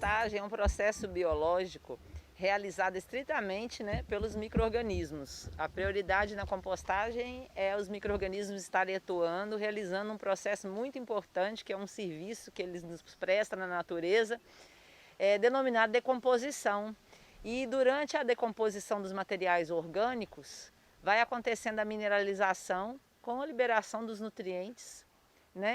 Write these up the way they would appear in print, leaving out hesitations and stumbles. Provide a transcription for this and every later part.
compostagem é um processo biológico realizado estritamente, pelos micro-organismos. A prioridade na compostagem é os micro-organismos estarem atuando, realizando um processo muito importante, que é um serviço que eles nos prestam na natureza, denominado decomposição. E durante a decomposição dos materiais orgânicos, vai acontecendo a mineralização com a liberação dos nutrientes,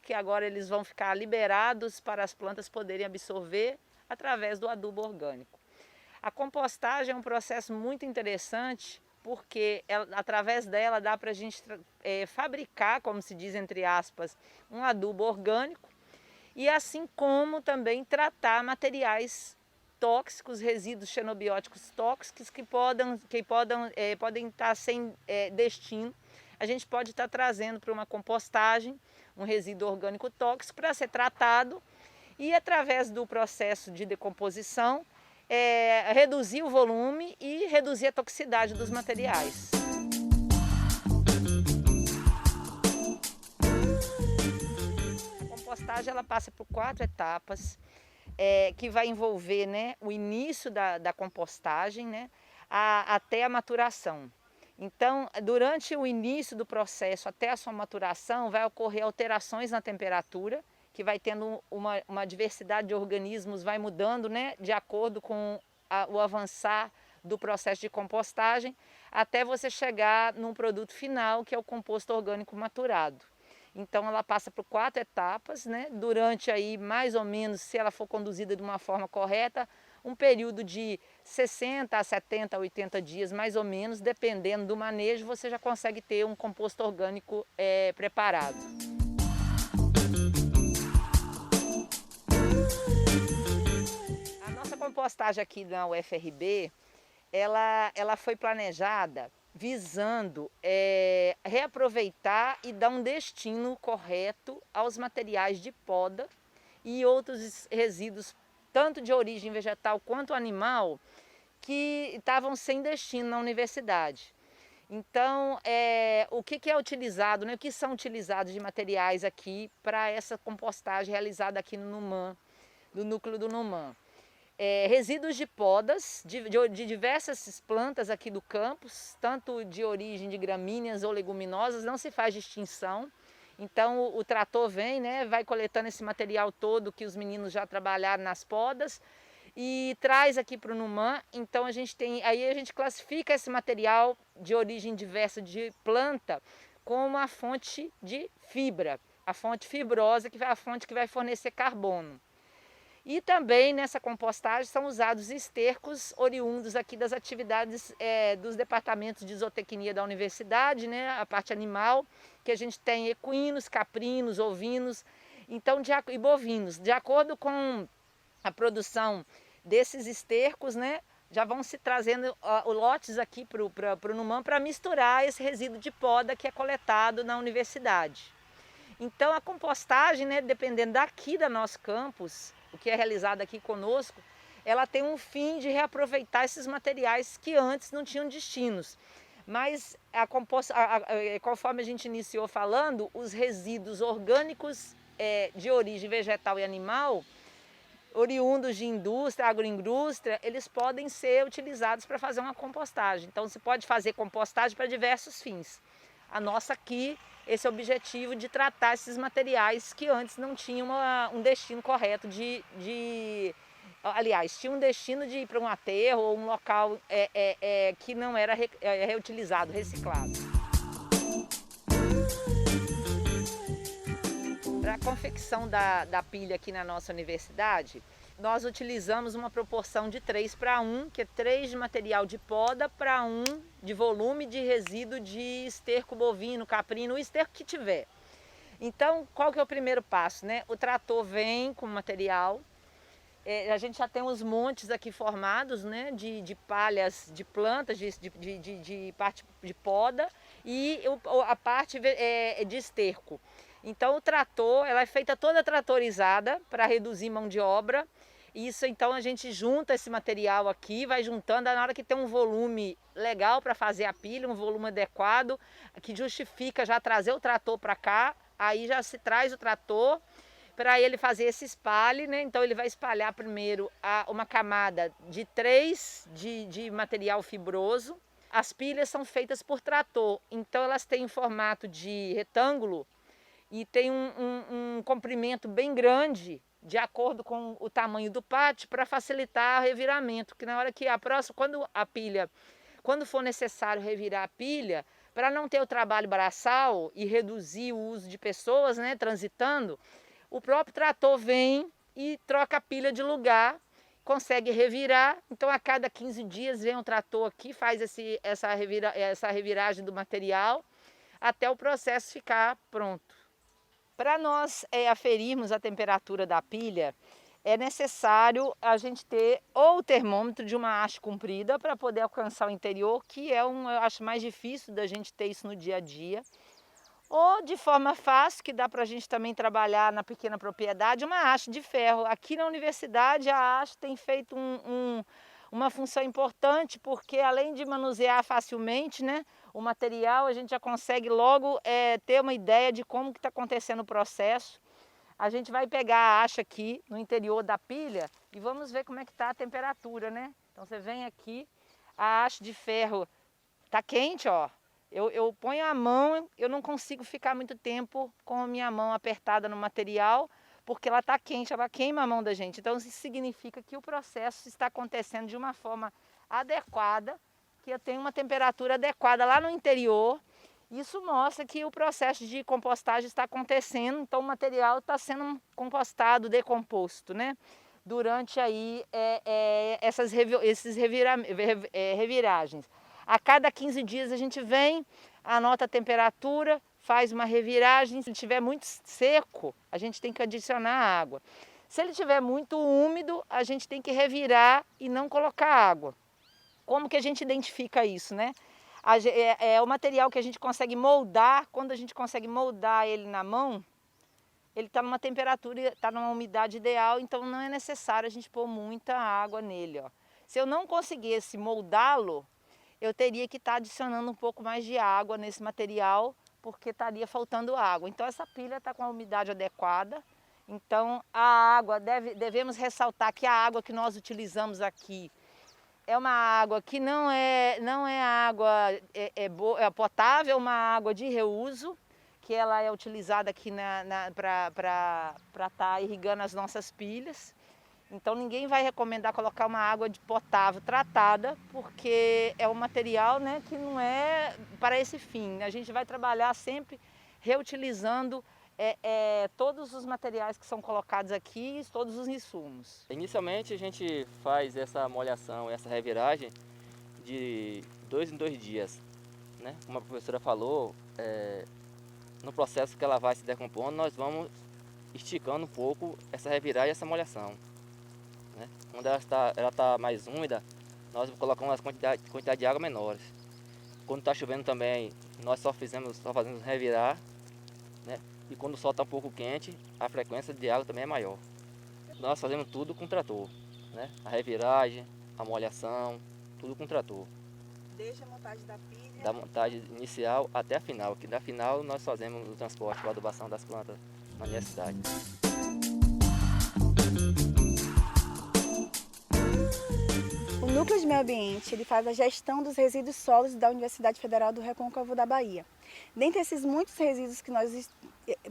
que agora eles vão ficar liberados para as plantas poderem absorver através do adubo orgânico. A compostagem é um processo muito interessante porque através dela dá para a gente fabricar, como se diz entre aspas, um adubo orgânico e assim como também tratar materiais tóxicos, resíduos xenobióticos tóxicos que podem estar sem destino. A gente pode estar trazendo para uma compostagem um resíduo orgânico tóxico para ser tratado e através do processo de decomposição reduzir o volume e reduzir a toxicidade dos materiais. A compostagem ela passa por 4 etapas que vai envolver o início da compostagem até a maturação. Então, durante o início do processo até a sua maturação, vai ocorrer alterações na temperatura, que vai tendo uma diversidade de organismos, vai mudando de acordo com o avançar do processo de compostagem, até você chegar num produto final, que é o composto orgânico maturado. Então ela passa por 4 etapas, durante aí mais ou menos, se ela for conduzida de uma forma correta, um período de 60 a 70 a 80 dias mais ou menos, dependendo do manejo, você já consegue ter um composto orgânico preparado. A nossa compostagem aqui na UFRB, ela foi planejada visando reaproveitar e dar um destino correto aos materiais de poda e outros resíduos, tanto de origem vegetal quanto animal, que estavam sem destino na universidade. Então, o que é utilizado, o que são utilizados de materiais aqui para essa compostagem realizada aqui no NUMAN, do núcleo do NUMAN? Resíduos de podas de diversas plantas aqui do campus, tanto de origem de gramíneas ou leguminosas, não se faz distinção. Então o trator vem, vai coletando esse material todo que os meninos já trabalharam nas podas e traz aqui para o NUMAN. Então a gente classifica esse material de origem diversa de planta como a fonte de fibra, a fonte fibrosa, que é a fonte que vai fornecer carbono. E também nessa compostagem são usados estercos oriundos aqui das atividades dos departamentos de zootecnia da universidade, a parte animal, que a gente tem equinos, caprinos, ovinos e bovinos. De acordo com a produção desses estercos, já vão se trazendo lotes aqui para o NUMAN para misturar esse resíduo de poda que é coletado na universidade. Então a compostagem, dependendo daqui do nosso campus, o que é realizado aqui conosco, ela tem um fim de reaproveitar esses materiais que antes não tinham destinos. Mas conforme a gente iniciou falando, os resíduos orgânicos de origem vegetal e animal, oriundos de indústria, agroindústria, eles podem ser utilizados para fazer uma compostagem. Então se pode fazer compostagem para diversos fins. A nossa aqui, esse objetivo de tratar esses materiais que antes não tinham um destino correto aliás, tinha um destino de ir para um aterro ou um local que não era reutilizado, reciclado. Para a confecção da pilha aqui na nossa universidade, nós utilizamos uma proporção de 3:1, que é 3 de material de poda para 1 de volume de resíduo de esterco bovino, caprino, o esterco que tiver. Então, qual que é o primeiro passo? O trator vem com o material, a gente já tem uns montes aqui formados de palhas de plantas, de parte de poda e a parte de esterco. Então o trator, ela é feita toda tratorizada para reduzir mão de obra. Isso, então a gente junta esse material aqui, vai juntando, na hora que tem um volume legal para fazer a pilha, um volume adequado, que justifica já trazer o trator para cá, aí já se traz o trator, para ele fazer esse espalhe, né? Então ele vai espalhar primeiro uma camada de 3 de material fibroso. As pilhas são feitas por trator, então elas têm formato de retângulo e tem um comprimento bem grande, de acordo com o tamanho do pátio, para facilitar o reviramento, que na hora que quando for necessário revirar a pilha, para não ter o trabalho braçal e reduzir o uso de pessoas, né, transitando, o próprio trator vem e troca a pilha de lugar, consegue revirar. Então a cada 15 dias vem um trator aqui, faz essa reviragem do material até o processo ficar pronto. Para nós aferirmos a temperatura da pilha, é necessário a gente ter ou o termômetro de uma haste comprida para poder alcançar o interior, que eu acho mais difícil da gente ter isso no dia a dia. Ou de forma fácil, que dá para a gente também trabalhar na pequena propriedade, uma haste de ferro. Aqui na universidade a haste tem feito uma função importante, porque além de manusear facilmente, né, o material, a gente já consegue logo ter uma ideia de como que está acontecendo o processo. A gente vai pegar a haste aqui no interior da pilha e vamos ver como é que está a temperatura, né? Então você vem aqui, a haste de ferro está quente, ó. Eu ponho a mão, eu não consigo ficar muito tempo com a minha mão apertada no material, porque ela está quente, ela queima a mão da gente. Então isso significa que o processo está acontecendo de uma forma adequada, que eu tenho uma temperatura adequada lá no interior. Isso mostra que o processo de compostagem está acontecendo, então o material está sendo compostado, decomposto, né? Durante aí essas reviragens. A cada 15 dias a gente vem, anota a temperatura, faz uma reviragem. Se ele estiver muito seco, a gente tem que adicionar água. Se ele estiver muito úmido, a gente tem que revirar e não colocar água. Como que a gente identifica isso, né? É o material que a gente consegue moldar. Quando a gente consegue moldar ele na mão, ele está numa temperatura, está numa umidade ideal, então não é necessário a gente pôr muita água nele, ó. Se eu não conseguisse moldá-lo, eu teria que estar adicionando um pouco mais de água nesse material, porque estaria faltando água. Então essa pilha está com a umidade adequada. Então a água, devemos ressaltar que a água que nós utilizamos aqui é uma água que não é água potável, é uma água de reuso, que ela é utilizada aqui para estar irrigando as nossas pilhas. Então ninguém vai recomendar colocar uma água de potável tratada, porque é um material, né, que não é para esse fim. A gente vai trabalhar sempre reutilizando todos os materiais que são colocados aqui, todos os insumos. Inicialmente a gente faz essa molhação, essa reviragem de 2 em 2 dias, né? Como a professora falou, no processo que ela vai se decompondo, nós vamos esticando um pouco essa reviragem e essa molhação, né? Quando ela está mais úmida, nós colocamos as quantidade de água menores. Quando está chovendo também, nós só fazemos revirar, né? E quando o sol está um pouco quente, a frequência de água também é maior. Nós fazemos tudo com trator, né? A reviragem, a molhação, tudo com trator. Desde a montagem da pilha? Da montagem inicial até a final, que da final nós fazemos o transporte para a adubação das plantas na universidade. O Núcleo de Meio Ambiente ele faz a gestão dos resíduos sólidos da Universidade Federal do Recôncavo da Bahia. Dentre esses muitos resíduos que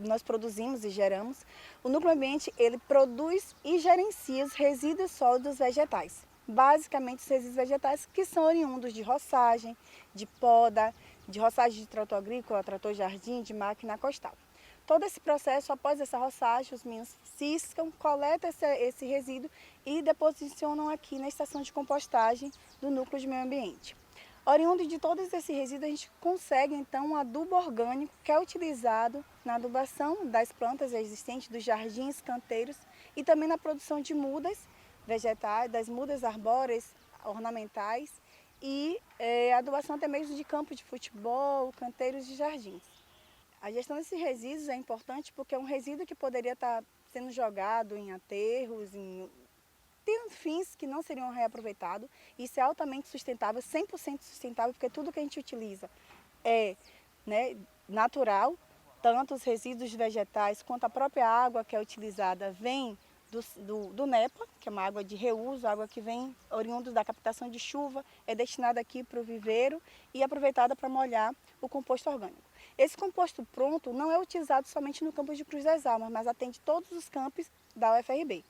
nós produzimos e geramos, o Núcleo Ambiente ele produz e gerencia os resíduos sólidos vegetais. Basicamente os resíduos vegetais que são oriundos de roçagem, de poda, de roçagem de trator agrícola, trator jardim, de máquina costal. Todo esse processo, após essa roçagem, os meninos ciscam, coletam esse resíduo e deposicionam aqui na estação de compostagem do Núcleo de Meio Ambiente. Oriundo de todos esses resíduos, a gente consegue então um adubo orgânico que é utilizado na adubação das plantas existentes, dos jardins, canteiros e também na produção de mudas vegetais, das mudas arbóreas, ornamentais e adubação até mesmo de campos de futebol, canteiros e jardins. A gestão desses resíduos é importante porque é um resíduo que poderia estar sendo jogado em aterros, tem fins que não seriam reaproveitados. Isso é altamente sustentável, 100% sustentável, porque tudo que a gente utiliza é, né, natural tanto os resíduos vegetais quanto a própria água que é utilizada vem do NEPA, que é uma água de reuso, água que vem oriundo da captação de chuva, é destinada aqui para o viveiro e aproveitada para molhar o composto orgânico. Esse composto pronto não é utilizado somente no campus de Cruz das Almas, mas atende todos os campos da UFRB.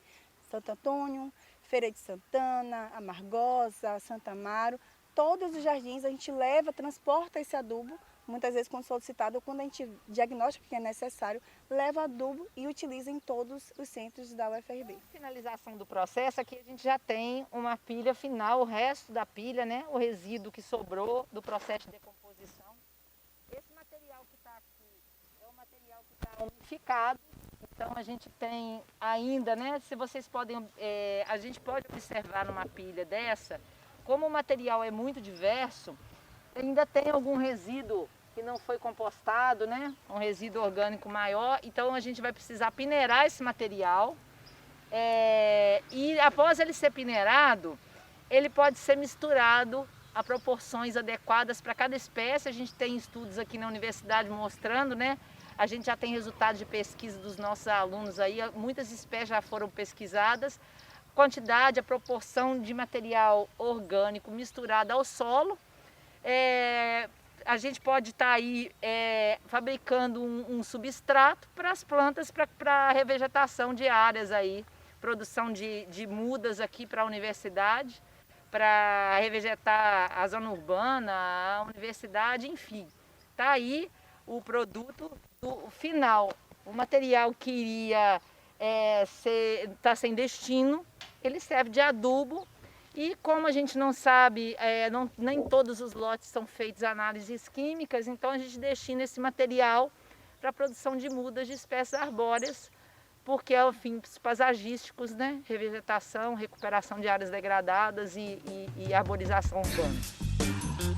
Santo Antônio, Feira de Santana, Amargosa, Santa Amaro, todos os jardins a gente leva, transporta esse adubo, muitas vezes quando solicitado ou quando a gente diagnostica que é necessário, leva adubo e utiliza em todos os centros da UFRB. Finalização do processo, aqui a gente já tem uma pilha final, o resto da pilha, né, o resíduo que sobrou do processo de decomposição. Esse material que está aqui é o material que está umidificado, então a gente tem ainda, né, se vocês podem, a gente pode observar numa pilha dessa, como o material é muito diverso, ainda tem algum resíduo que não foi compostado, né? Um resíduo orgânico maior, então a gente vai precisar peneirar esse material e após ele ser peneirado, ele pode ser misturado a proporções adequadas para cada espécie. A gente tem estudos aqui na universidade mostrando, né? A gente já tem resultados de pesquisa dos nossos alunos aí, muitas espécies já foram pesquisadas, quantidade, a proporção de material orgânico misturado ao solo. A gente pode estar aí fabricando um substrato para as plantas, para a revegetação de áreas aí, produção de mudas aqui para a universidade, para revegetar a zona urbana, a universidade, enfim. Está aí o produto final, o material que iria estar sem destino, ele serve de adubo. E como a gente não sabe, nem todos os lotes são feitos análises químicas, então a gente destina esse material para a produção de mudas de espécies arbóreas, porque é fins paisagísticos, né? Revegetação, recuperação de áreas degradadas e arborização urbana.